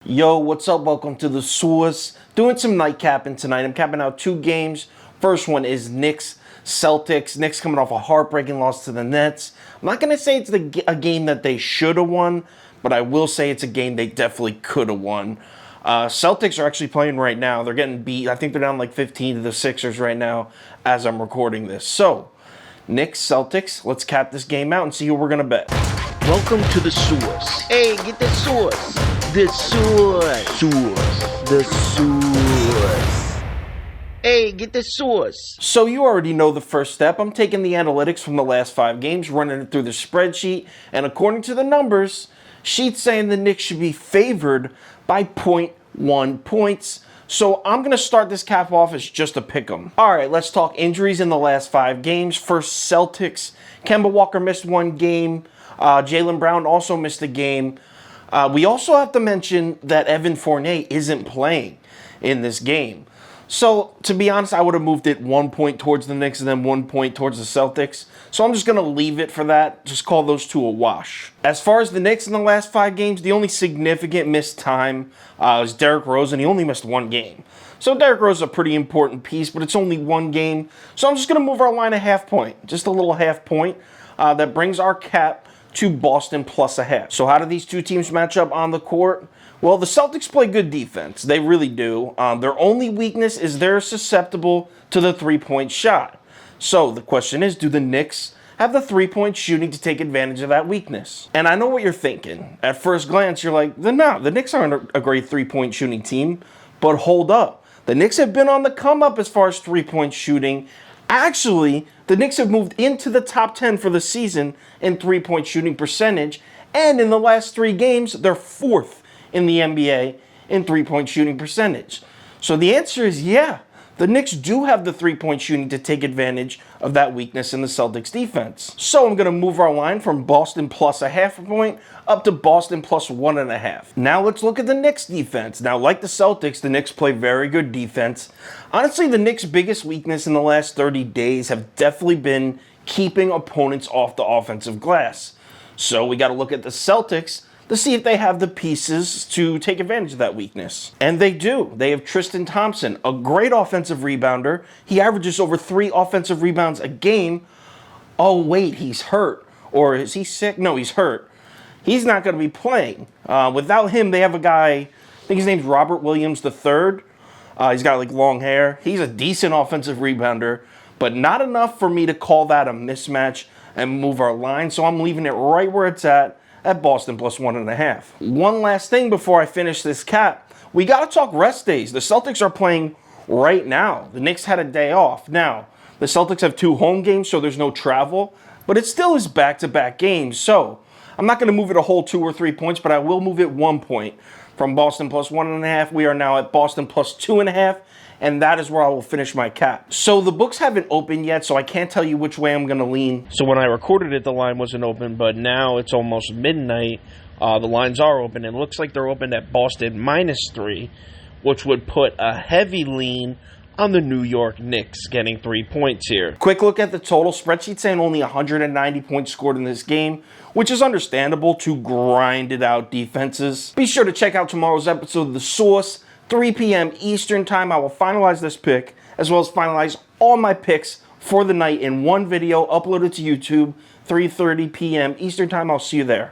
Yo, what's up? Welcome to the Source. Doing some night capping tonight. I'm capping out two games. First one is Knicks Celtics. Knicks coming off a heartbreaking loss to the Nets. I'm not going to say it's a game that they should have won, but I will say it's a game they definitely could have won. Celtics are actually playing right now. They're getting beat. I think they're down like 15 to the Sixers right now as I'm recording this. So, Knicks Celtics, let's cap this game out and see who we're going to bet. Welcome to the Source. Hey, get the source. The Source. The Source. Hey, get the source. So you already know the first step. I'm taking the analytics from the last 5 games, running it through the spreadsheet, and according to the numbers, sheet's saying the Knicks should be favored by 0.1 points. So I'm going to start this cap off as just a pick 'em. All right, let's talk injuries in the last 5 games. First, Celtics. Kemba Walker missed 1 game. Jaylen Brown also missed a game. We also have to mention that Evan Fournier isn't playing in this game. So, to be honest, I would have moved it 1 point towards the Knicks and then 1 point towards the Celtics. So I'm just going to leave it for that. Just call those two a wash. As far as the Knicks in the last 5 games, the only significant missed time was Derrick Rose, and he only missed 1 game. So Derrick Rose is a pretty important piece, but it's only 1 game. So I'm just going to move our line a half point. Just a little half point. That brings our cap to Boston plus a half. So how do these two teams match up on the court? Well, the Celtics play good defense. They really do. Their only weakness is they're susceptible to the 3-point shot. So the question is, do the Knicks have the 3-point shooting to take advantage of that weakness? And I know what you're thinking. At first glance, you're like, no, the Knicks aren't a great 3-point shooting team. But hold up. The Knicks have been on the come up as far as 3-point shooting. Actually, the Knicks have moved into the top 10 for the season in 3-point shooting percentage. And in the last 3 games, they're 4th in the NBA in 3-point shooting percentage. So the answer is yeah. The Knicks do have the 3-point shooting to take advantage of that weakness in the Celtics defense. So I'm going to move our line from Boston plus a half a point up to Boston plus 1.5. Now let's look at the Knicks defense. Now, like the Celtics, the Knicks play very good defense. Honestly, the Knicks' biggest weakness in the last 30 days have definitely been keeping opponents off the offensive glass. So we got to look at the Celtics to see if they have the pieces to take advantage of that weakness. And they do. They have Tristan Thompson, a great offensive rebounder. He averages over 3 offensive rebounds a game. Oh, wait, he's hurt. Or is he sick? No, he's hurt. He's not going to be playing. Without him, they have a guy, I think his name's Robert Williams III. He's got like long hair. He's a decent offensive rebounder, but not enough for me to call that a mismatch and move our line. So I'm leaving it right where it's at Boston plus 1.5. One last thing before I finish this cap. We got to talk rest days. The Celtics are playing right now. The Knicks had a day off. Now, the Celtics have 2 home games, so there's no travel, but it still is back-to-back games. So I'm not going to move it a whole 2 or 3 points, but I will move it 1 point. From Boston plus 1.5, we are now at Boston plus 2.5. And that is where I will finish my cap. So the books haven't opened yet, so I can't tell you which way I'm going to lean. So when I recorded it, the line wasn't open, but now it's almost midnight. The lines are open, and it looks like they're open at Boston -3, which would put a heavy lean on the New York Knicks getting 3 points here. Quick look at the total spreadsheet saying only 190 points scored in this game, which is understandable to grinded out defenses. Be sure to check out tomorrow's episode of The Source. 3 p.m. Eastern time, I will finalize this pick, as well as finalize all my picks for the night in one video uploaded to YouTube, 3:30 p.m. Eastern time. I'll see you there.